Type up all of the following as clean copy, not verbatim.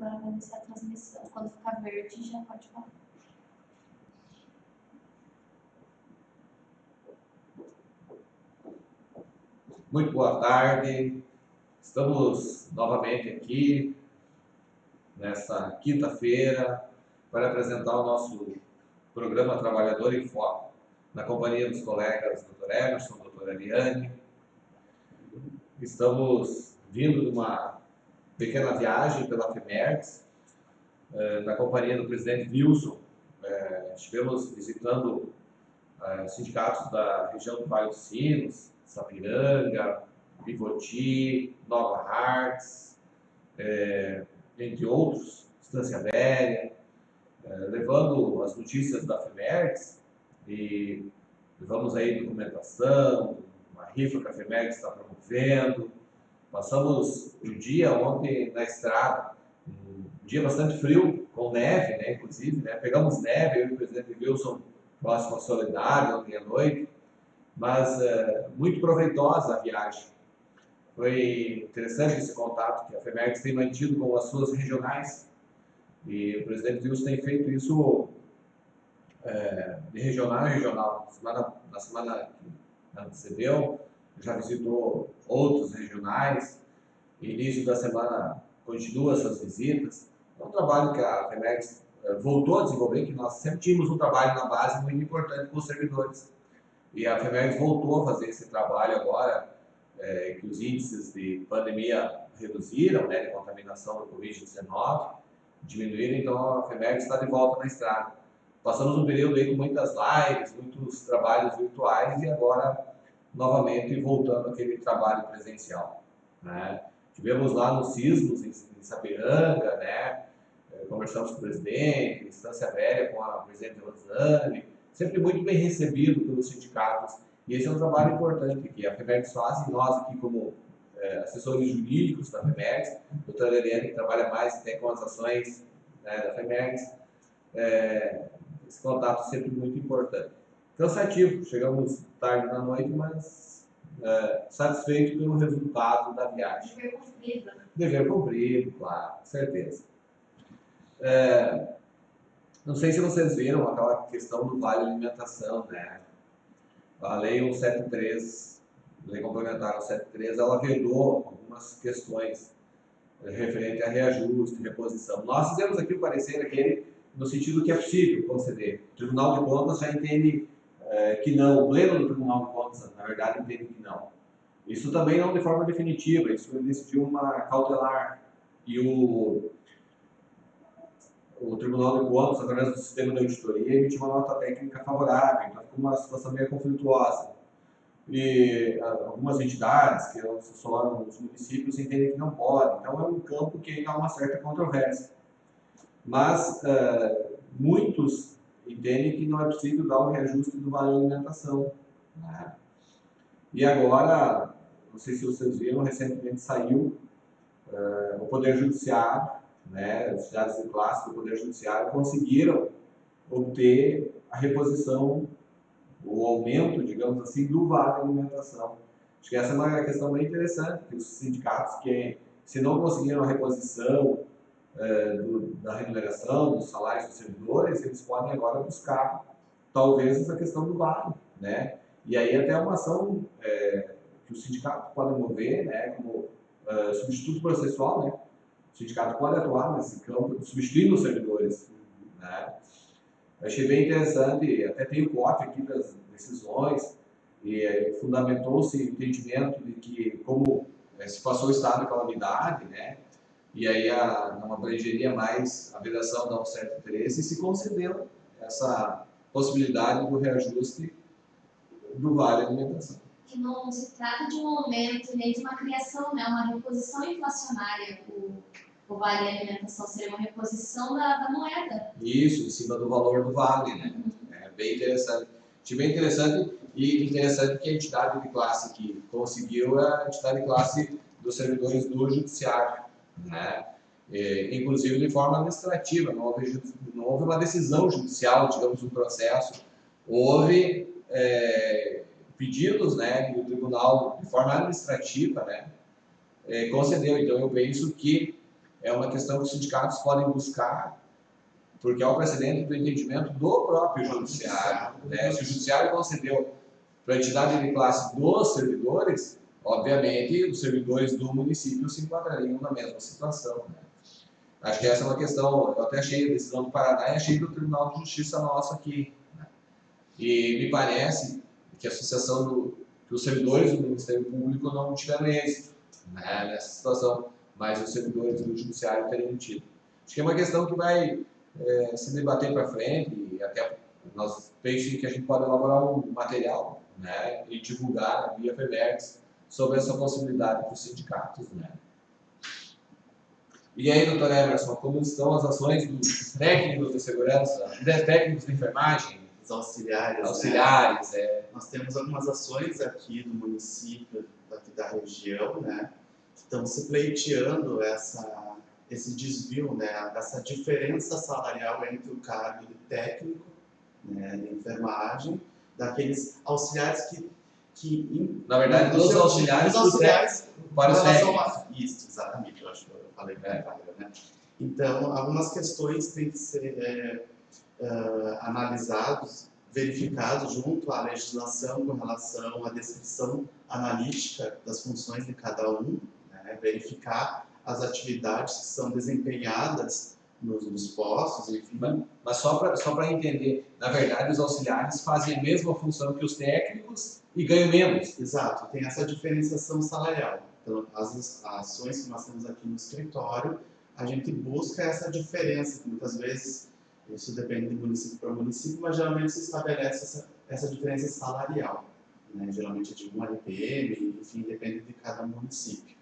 agora vai iniciar a transmissão. Quando ficar verde, já pode falar. Muito boa tarde. Estamos novamente aqui nesta quinta-feira para apresentar o nosso programa Trabalhador em Foco, na companhia dos colegas Dr. Emerson, Dr. Ariane. Estamos vindo de uma pequena viagem pela FEMERGS, na companhia do presidente Wilson. Estivemos visitando sindicatos da região do Vale dos Sinos, Sapiranga, Pivoti, Nova Hartz, entre outros, Estância Velha, levando as notícias da FEMERGS e levamos aí documentação, uma rifa que a FEMERGS está promovendo. Passamos o dia ontem na estrada, um dia bastante frio, com neve, né, inclusive, né? Pegamos neve, eu e o presidente Wilson, próximo à Soledade, ontem à noite, mas muito proveitosa a viagem. Foi interessante esse contato que a FEMERGS tem mantido com as suas regionais, e o presidente Wilson tem feito isso de regional em regional. Na semana que antecedeu, já visitou outros regionais, e início da semana continua essas visitas. É um trabalho que a FEMERGS voltou a desenvolver, que nós sempre tínhamos um trabalho na base muito importante com os servidores. E a FEMERGS voltou a fazer esse trabalho agora, que os índices de pandemia reduziram, né, de contaminação do Covid-19, diminuíram, então a FEMERGS está de volta na estrada. Passamos um período aí com muitas lives, muitos trabalhos virtuais e agora novamente voltando àquele trabalho presencial, né? Tivemos lá nos Sismos, em Sapiranga, né? Conversamos com o presidente, em Estância Velha com a presidente Rosane, sempre muito bem recebido pelos sindicatos. E esse é um trabalho importante que a FEMERGS faz, e nós aqui como assessores jurídicos da FEMERGS, a doutora Ariane, que trabalha mais até com as ações, né, da FEMERGS, esse contato sempre muito importante. Cansativo, chegamos tarde na noite, mas satisfeito pelo resultado da viagem. Dever cumprido, né? Dever cumprido, claro, com certeza. Não sei se vocês viram aquela questão do Vale Alimentação, né? A Lei 173, Lei Complementar 173, ela vedou algumas questões referente a reajuste, reposição. Nós fizemos aqui o parecer aquele no sentido que é possível conceder. O Tribunal de Contas já entende que não, o Pleno do Tribunal de Contas, na verdade, entende que não. Isso também não de forma definitiva, isso ele decidiu uma cautelar. E o Tribunal de Contas, através do sistema de auditoria, emitiu uma nota técnica favorável, então ficou uma situação meio conflituosa. E algumas entidades que assessoram os municípios entendem que não pode, então é um campo que ainda há uma certa controvérsia. Mas muitos entendem que não é possível dar o reajuste do Vale Alimentação, né? E agora, não sei se vocês viram, recentemente saiu o Poder Judiciário, né, os cidades de classe do Poder Judiciário conseguiram obter a reposição, o aumento, digamos assim, do Vale Alimentação. Acho que essa é uma questão bem interessante, que os sindicatos que, se não conseguiram a reposição da remuneração, dos salários dos servidores, eles podem agora buscar, talvez, essa questão do vale, né? E aí até uma ação que o sindicato pode mover, né, como substituto processual, né? O sindicato pode atuar nesse campo, substituindo os servidores, né? Eu achei bem interessante, até tem o corte aqui das decisões, e fundamentou-se o entendimento de que, como se passou o estado de calamidade, né, e aí não abrangeria mais a vedação da 173, e se concedeu essa possibilidade do reajuste do Vale Alimentação. Que não se trata de um aumento nem de uma criação, né? Uma reposição inflacionária. O Vale Alimentação seria uma reposição da moeda. Isso, em cima do valor do vale, né? É bem interessante. Achei bem interessante, e interessante que a entidade de classe que conseguiu é a entidade de classe dos servidores do Judiciário, né? Inclusive de forma administrativa, não houve uma decisão judicial, digamos, um processo. Houve pedidos, né, que o tribunal, de forma administrativa, né, concedeu. Então eu penso que é uma questão que os sindicatos podem buscar, porque é o precedente do entendimento do próprio judiciário, né? Se o judiciário concedeu para a entidade de classe dos servidores, obviamente os servidores do município se enquadrariam na mesma situação, né? Acho que essa é uma questão, eu até achei a decisão do Paraná e achei do Tribunal de Justiça nosso aqui, né? E me parece que a associação dos servidores do Ministério Público não tiveram êxito, né, nessa situação, mas os servidores do Judiciário teriam tido. Acho que é uma questão que vai se debater para frente, e até nós pensamos que a gente pode elaborar um material, né, e divulgar via FEMERGS sobre essa possibilidade para os sindicatos, né. E aí, doutor Emerson, como estão as ações dos técnicos de segurança, dos técnicos de enfermagem? Os auxiliares. Auxiliares, né? Nós temos algumas ações aqui do município, aqui da região, né, que estão se pleiteando esse desvio, né, essa diferença salarial entre o cargo de técnico, né, de enfermagem, daqueles auxiliares que na verdade, dos auxiliares para os técnicos. Isso, exatamente, eu acho que eu falei bem, né? Então, algumas questões têm que ser analisados, verificados junto à legislação com relação à descrição analítica das funções de cada um, né? Verificar as atividades que são desempenhadas nos postos, enfim. Mas só para entender, na verdade, os auxiliares fazem a mesma função que os técnicos e ganham menos. Exato, tem essa diferenciação salarial. Então, as ações que nós temos aqui no escritório, a gente busca essa diferença, que muitas vezes isso depende de município para município, mas geralmente se estabelece essa diferença salarial, né? Geralmente de 1 LPM, enfim, depende de cada município,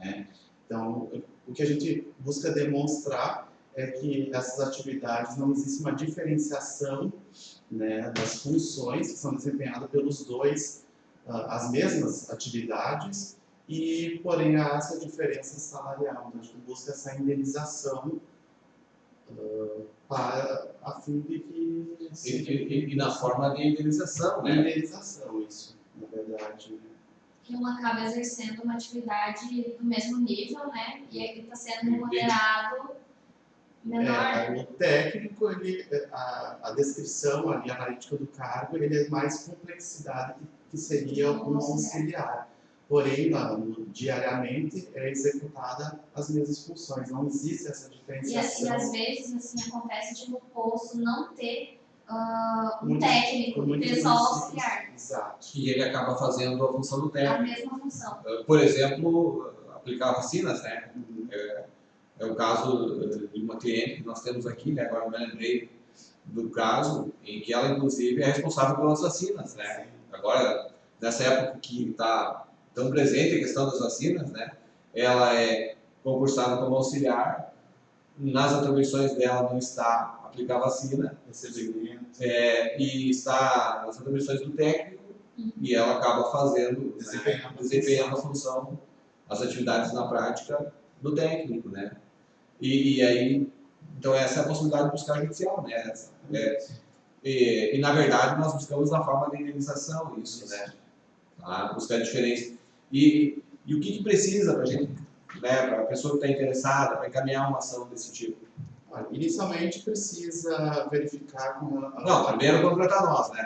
né? Então, o que a gente busca demonstrar é que essas atividades não existe uma diferenciação, né, das funções que são desempenhadas pelos dois, as mesmas atividades, e porém há essa diferença salarial. Então, a gente busca essa indenização para a fim de que... E na forma de indenização, né? Indenização, isso, na verdade. Que um acaba exercendo uma atividade do mesmo nível, né? E ele está sendo remunerado menor. O técnico, a descrição ali, analítica do cargo, ele é mais complexidade que seria um auxiliar. Porém, diariamente é executada as mesmas funções, não existe essa diferenciação. E às vezes, assim, acontece de no posto não ter um técnico, ter só auxiliar. Exato. E ele acaba fazendo a função do técnico. A mesma função. Por exemplo, aplicar vacinas, né? É o caso de uma cliente que nós temos aqui, né? Agora eu me lembrei do caso em que ela, inclusive, é responsável pelas vacinas, né? Agora, nessa época que está tão presente a questão das vacinas, né? Ela é concursada como auxiliar, nas atribuições dela não está aplicar vacina, e está nas atribuições do técnico, e ela acaba fazendo, desempenhando a função, as atividades na prática do técnico, né? E aí, então essa é a possibilidade de buscar judicial, né? E na verdade nós buscamos na forma de indenização isso, né? Tá? Buscar a diferença. E o que precisa para a gente, né, para a pessoa que está interessada, para encaminhar uma ação desse tipo? Inicialmente precisa verificar com Não, primeiro contratar nós, né?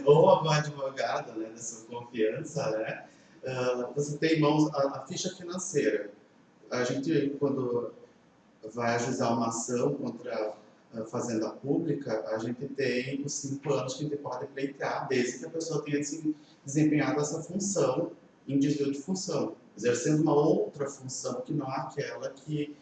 ou algum advogado, né, da sua confiança, né? Você tem em mãos a ficha financeira. A gente, quando vai ajuizar uma ação contra a fazenda pública, a gente tem os 5 anos que a gente pode pleitear, desde que a pessoa tenha desempenhado essa função em desvio de função, exercendo uma outra função que não é aquela que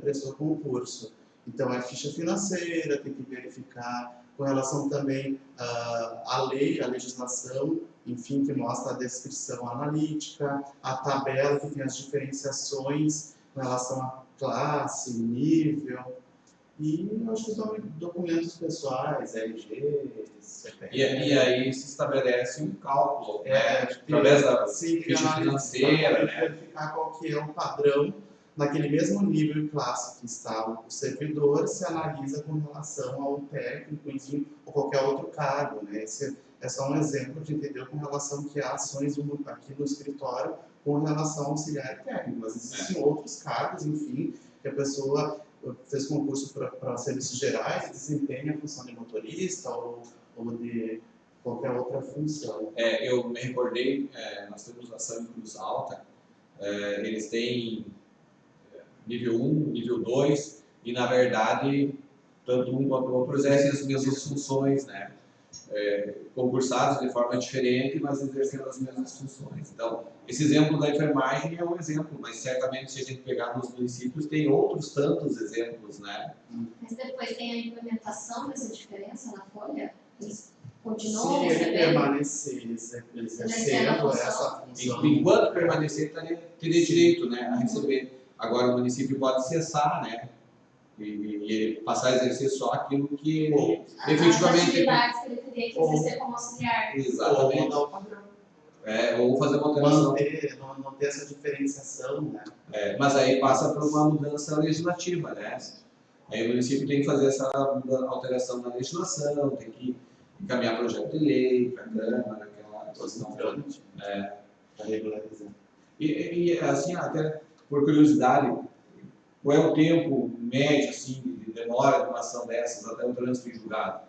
prestou concurso. Então, a ficha financeira tem que verificar, com relação também à lei, à legislação, enfim, que mostra a descrição analítica, a tabela que tem as diferenciações com relação à classe, nível, e acho que são documentos pessoais, RG, CPF. E aí se estabelece um cálculo, né? Através da ficha financeira, né? Verificar qual que é o padrão naquele mesmo nível e classe que está o servidor, se analisa com relação ao técnico, enfim, ou qualquer outro cargo, né? Esse é só um exemplo que a gente deu com relação que há ações aqui no escritório com relação ao auxiliar técnico, mas existem outros cargos, enfim, que a pessoa fez concurso para serviços gerais e desempenha a função de motorista ou de qualquer outra função. Eu me recordei, nós temos a São Cruz Alta, eles têm nível 1, nível 2, e na verdade, tanto um quanto o outro exercem as mesmas funções, né? Concursados de forma diferente, mas exercendo as mesmas funções. Então, esse exemplo da enfermagem é um exemplo, mas certamente se a gente pegar nos municípios, tem outros tantos exemplos, né? Mas depois tem a implementação dessa diferença na folha? Eles continuam Se ele recebendo? permanecer exercendo essa função. Enquanto permanecer, teria direito, né, a receber. Agora, o município pode cessar, né? E passar a exercer só aquilo que ele efetivamente... As atividades que ele teria que exercer como auxiliar. Exatamente. Ou mudar o padrão. Ou fazer uma alteração. Não ter essa diferenciação, né? Mas aí passa por uma mudança legislativa, né? Aí o município tem que fazer essa alteração na legislação, tem que encaminhar projeto de lei para a Câmara, aquela questão toda. Para regularizar. E assim, até por curiosidade, qual é o tempo médio assim, de demora de uma ação dessas até o trânsito em julgado?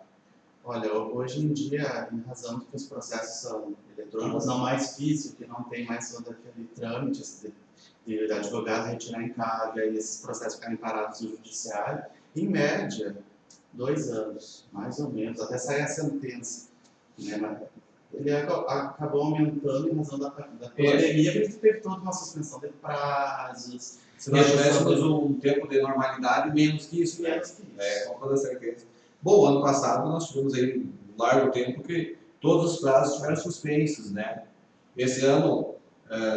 Olha, hoje em dia, em razão de que os processos são eletrônicos, não mais físicos, que não tem mais todo aquele trâmite de advogado retirar encarga e esses processos ficarem parados no judiciário, em média, 2 anos, mais ou menos, até sair a sentença. Né? Mas ele acabou aumentando em razão da pandemia, porque teve toda uma suspensão de prazos. Se nós tivéssemos um tempo de normalidade, menos que isso, menos que isso. Com toda certeza. Bom, ano passado nós tivemos aí um largo tempo que todos os prazos estiveram suspensos, né? Esse ano,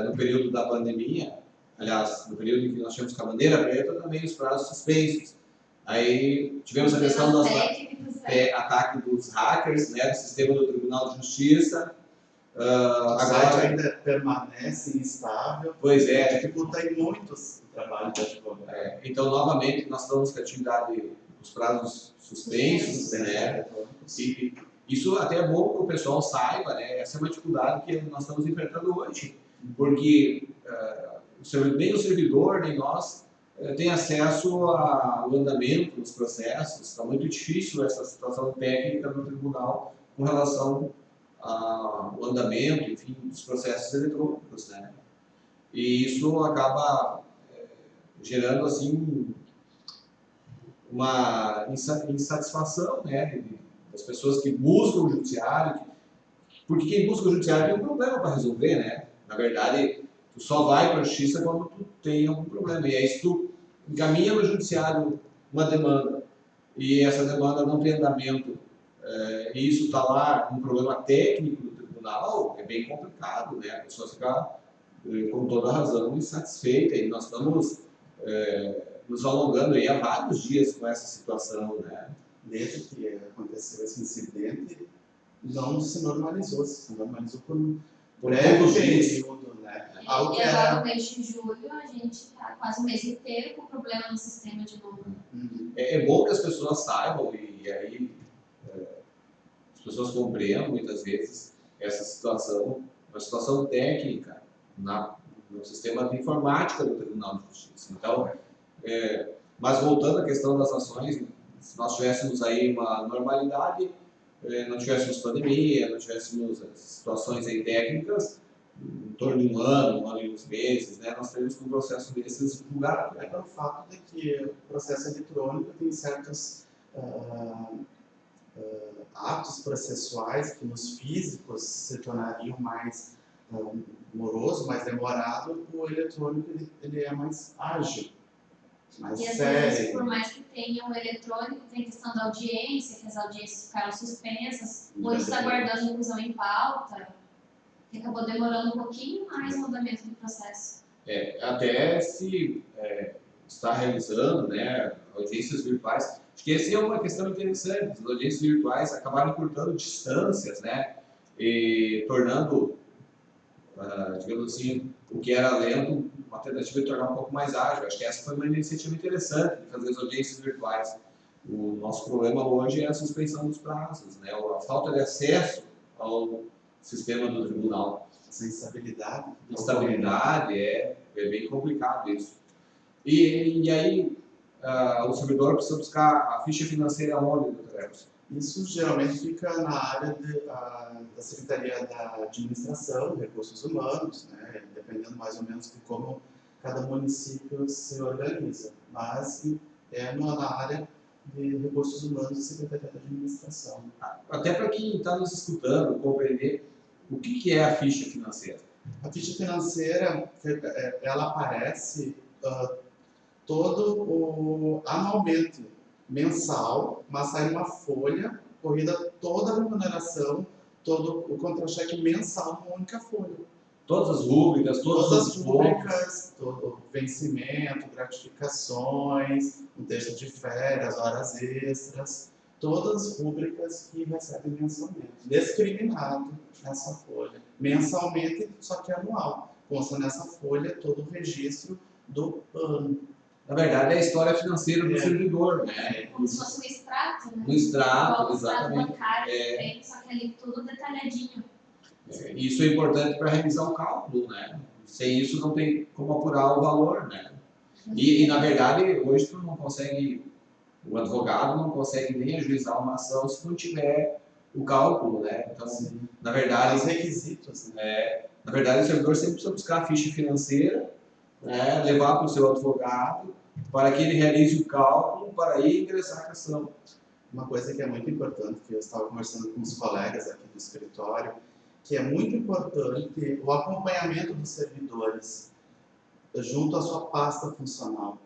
no período da pandemia, aliás, no período em que nós tivemos com a bandeira preta, também os prazos suspensos. Aí tivemos a questão do ataque dos hackers, né, do sistema do Tribunal de Justiça. O site ainda permanece instável. Pois é. Dificulta muito o trabalho do advogado. Então, novamente, nós estamos com a atividade, os prazos suspensos, né? E isso até é bom que o pessoal saiba, né? Essa é uma dificuldade que nós estamos enfrentando hoje, porque nem o servidor, nem nós tem acesso ao andamento dos processos. Está muito difícil essa situação técnica no tribunal com relação ao andamento, enfim, dos processos eletrônicos, né? E isso acaba gerando, assim, uma insatisfação, né, das pessoas que buscam o judiciário, porque quem busca o judiciário tem um problema para resolver, né? Na verdade, tu só vai para a justiça quando tu tem algum problema. E aí, se tu encaminha no judiciário uma demanda e essa demanda não tem andamento, e isso está lá, um problema técnico do tribunal, é bem complicado, né? A pessoa fica, com toda razão, insatisfeita. E nós estamos nos alongando aí há vários dias com essa situação, né? Desde que aconteceu esse incidente, não se normalizou por um breve período, né? E agora no mês de julho a gente está quase o mês inteiro com problema no sistema de novo. É bom que as pessoas saibam e aí as pessoas compreendam muitas vezes essa situação, uma situação técnica no sistema de informática do Tribunal de Justiça. Então, mas voltando à questão das ações, se nós tivéssemos aí uma normalidade, não tivéssemos pandemia, não tivéssemos situações aí técnicas, em torno de um ano e uns meses, né, nós teríamos um processo desses julgado. É pelo fato de que o processo eletrônico tem certos atos processuais que nos físicos se tornariam mais moroso, mais demorado. O eletrônico ele é mais ágil, mais sério. E às vezes, por mais que tenha o eletrônico, tem questão da audiência, que as audiências ficaram suspensas, muitos aguardando inclusão em pauta, que acabou demorando um pouquinho mais o andamento do processo. Até se está realizando, né, audiências virtuais. Acho que essa é uma questão interessante. As audiências virtuais acabaram encurtando distâncias, né, e tornando, digamos assim, o que era lento, uma tentativa de tornar um pouco mais ágil. Acho que essa foi uma iniciativa interessante de fazer as audiências virtuais. O nosso problema hoje é a suspensão dos prazos, né, a falta de acesso ao sistema do tribunal. essa instabilidade. Instabilidade é bem complicado isso. E aí, o servidor precisa buscar a ficha financeira onde, doutor Emerson? Isso geralmente fica na área da Secretaria da Administração, Recursos Humanos, né? Dependendo mais ou menos de como cada município se organiza. Mas é na área de Recursos Humanos da Secretaria da Administração. Até para quem está nos escutando compreender o que é a ficha financeira. A ficha financeira, ela aparece anualmente, mensal, mas sai uma folha, corrida toda a remuneração, todo o contra-cheque mensal numa única folha. Todas as rúbricas, todas as rúbricas, todo vencimento, gratificações, um texto de férias, horas extras, todas as rúbricas que recebem mensalmente, discriminado nessa folha. Mensalmente, só que anual. Consta nessa folha todo o registro do ano. Na verdade, é a história financeira do servidor, né? Como se fosse um extrato, né? Um extrato, exatamente. exatamente. Tem, só que ali tudo detalhadinho. Isso é importante para revisar o cálculo, né? Sem isso não tem como apurar o valor, né? E na verdade, hoje tu não consegue, o advogado não consegue nem ajuizar uma ação se não tiver o cálculo, né? Então, Sim. na verdade, os requisitos, né? Na verdade, o servidor sempre precisa buscar a ficha financeira, né, levar para o seu advogado, para que ele realize o cálculo, para aí ingressar a ação. Uma coisa que é muito importante, que eu estava conversando com os colegas aqui do escritório, que é muito importante o acompanhamento dos servidores junto à sua pasta funcional.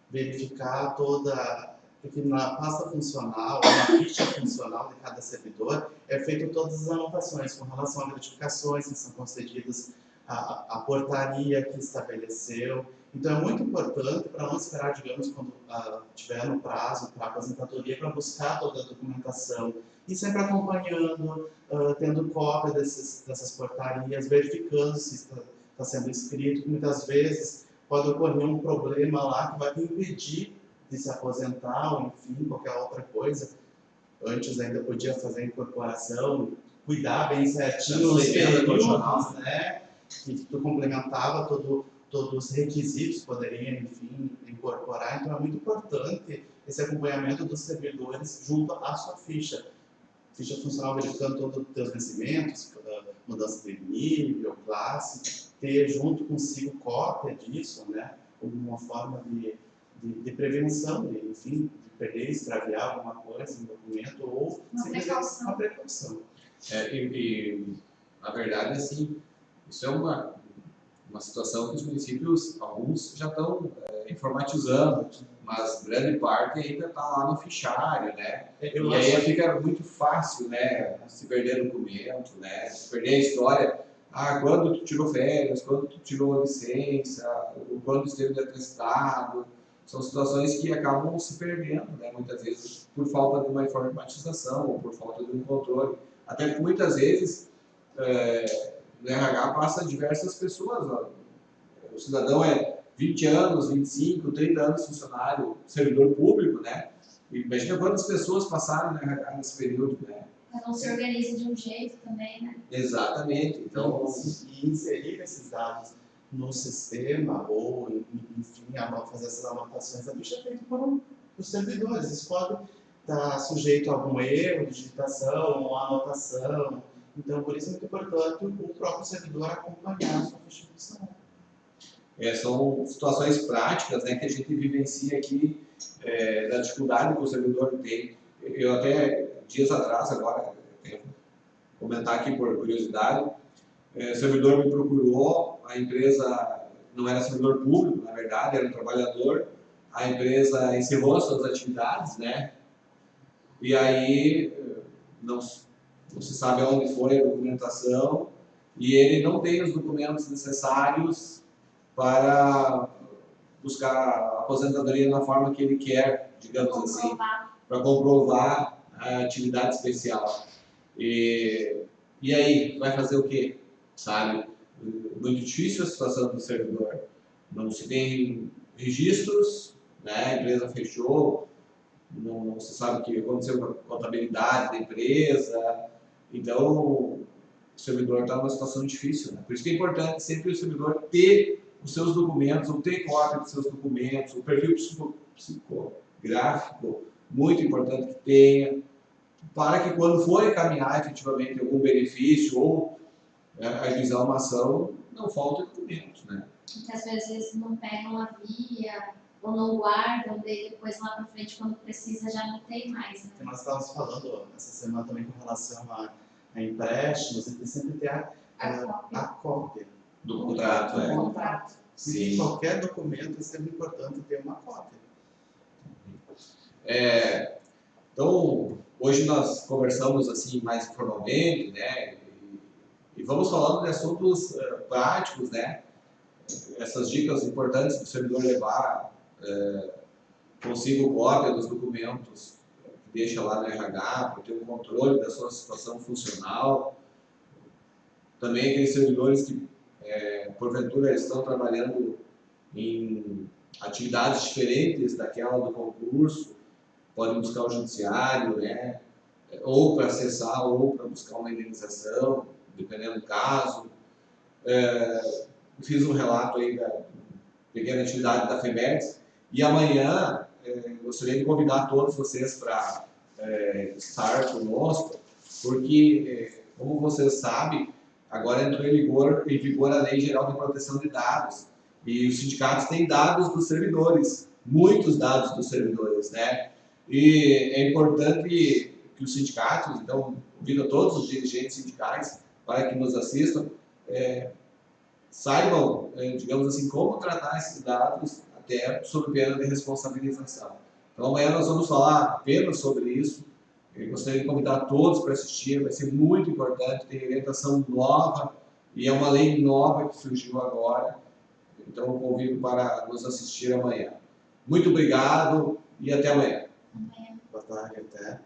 Verificar porque na pasta funcional, na ficha funcional de cada servidor, é feito todas as anotações com relação a gratificações que são concedidas, a portaria que estabeleceu. Então é muito importante para não esperar, digamos, quando tiver no prazo para a aposentadoria, para buscar toda a documentação e sempre acompanhando, tendo cópia dessas portarias, verificando se está sendo escrito. Muitas vezes pode ocorrer um problema lá que vai te impedir de se aposentar ou, enfim, qualquer outra coisa. Antes ainda podia fazer a incorporação, cuidar bem certinho os períodos, né? Que tu complementava todos os requisitos, poderia, enfim, incorporar. Então é muito importante esse acompanhamento dos servidores junto à sua ficha. Ficha funcional verificando todos os teus vencimentos, mudança de nível, classe, ter junto consigo cópia disso, né? Como uma forma de prevenção, enfim, de perder, extraviar alguma coisa, um documento ou uma precaução. Na verdade, assim, isso é uma situação que os municípios, alguns já estão informatizando, mas grande parte ainda está lá no fichário, né? E aí fica muito fácil, né? Se perder documento, né? Se perder a história. Quando tu tirou férias, quando tu tirou a licença, quando esteve de atestado. São situações que acabam se perdendo, né? Muitas vezes por falta de uma informatização ou por falta de um controle. Até que muitas vezes no RH passa diversas pessoas. Ó. O cidadão é 20 anos, 25, 30 anos funcionário, servidor público, né? E imagina quantas pessoas passaram no RH nesse período, né? Cada um se organiza de um jeito também, né? Exatamente. Então, e inserir esses dados no sistema ou, enfim, fazer essas anotações, a ficha é feita por os servidores. Isso pode estar sujeito a algum erro, digitação ou anotação. Então, por isso é muito importante o próprio servidor acompanhar a sua ficha funcional. São situações práticas, né, que a gente vivencia aqui, da dificuldade que o servidor tem. Eu até, dias atrás, agora, vou comentar aqui por curiosidade, o servidor me procurou, a empresa não era servidor público, na verdade, era um trabalhador, a empresa encerrou as suas atividades, né? E aí não se sabe aonde foi a documentação e ele não tem os documentos necessários para buscar a aposentadoria na forma que ele quer, digamos assim, para comprovar a atividade especial. E aí, vai fazer o quê? Sabe? Muito difícil a situação do servidor. Não se tem registros, né? A empresa fechou, não se sabe o que aconteceu com a contabilidade da empresa. Então, o servidor está numa situação difícil, né? Por isso que é importante sempre o servidor ter os seus documentos, ou ter cópia dos seus documentos, o perfil psicográfico, muito importante que tenha, para que quando for encaminhar efetivamente algum benefício ou ajuizar uma ação, não faltem documentos, né? Que às vezes não pegam a via, ou não guardam, daí depois lá pra frente, quando precisa, já não tem mais, né? Nós estávamos falando essa semana também com relação a empréstimos, a gente sempre tem a cópia Do contrato, do é. contrato. Sim. Qualquer documento é sempre importante ter uma cópia. Então, hoje nós conversamos assim mais informalmente, né? E vamos falando de assuntos práticos, né? Essas dicas importantes do servidor levar consigo cópia dos documentos que deixa lá no RH, para ter um controle da sua situação funcional. Também aqueles servidores que, porventura, estão trabalhando em atividades diferentes daquela do concurso, podem buscar o judiciário, né? Ou para acessar, ou para buscar uma indenização, dependendo do caso. Fiz um relato aí da pequena atividade da FEMERGS, e amanhã gostaria de convidar todos vocês para estar conosco, porque, como vocês sabem, agora entrou em vigor a Lei Geral de Proteção de Dados, e os sindicatos têm dados dos servidores, muitos dados dos servidores, né? E é importante que os sindicatos, então, convido a todos os dirigentes sindicais para que nos assistam, saibam, digamos assim, como tratar esses dados, até sob pena de responsabilização. Então amanhã nós vamos falar apenas sobre isso. Eu gostaria de convidar todos para assistir, vai ser muito importante, tem orientação nova e é uma lei nova que surgiu agora. Então eu convido para nos assistir amanhã. Muito obrigado e até amanhã. Boa tarde, até.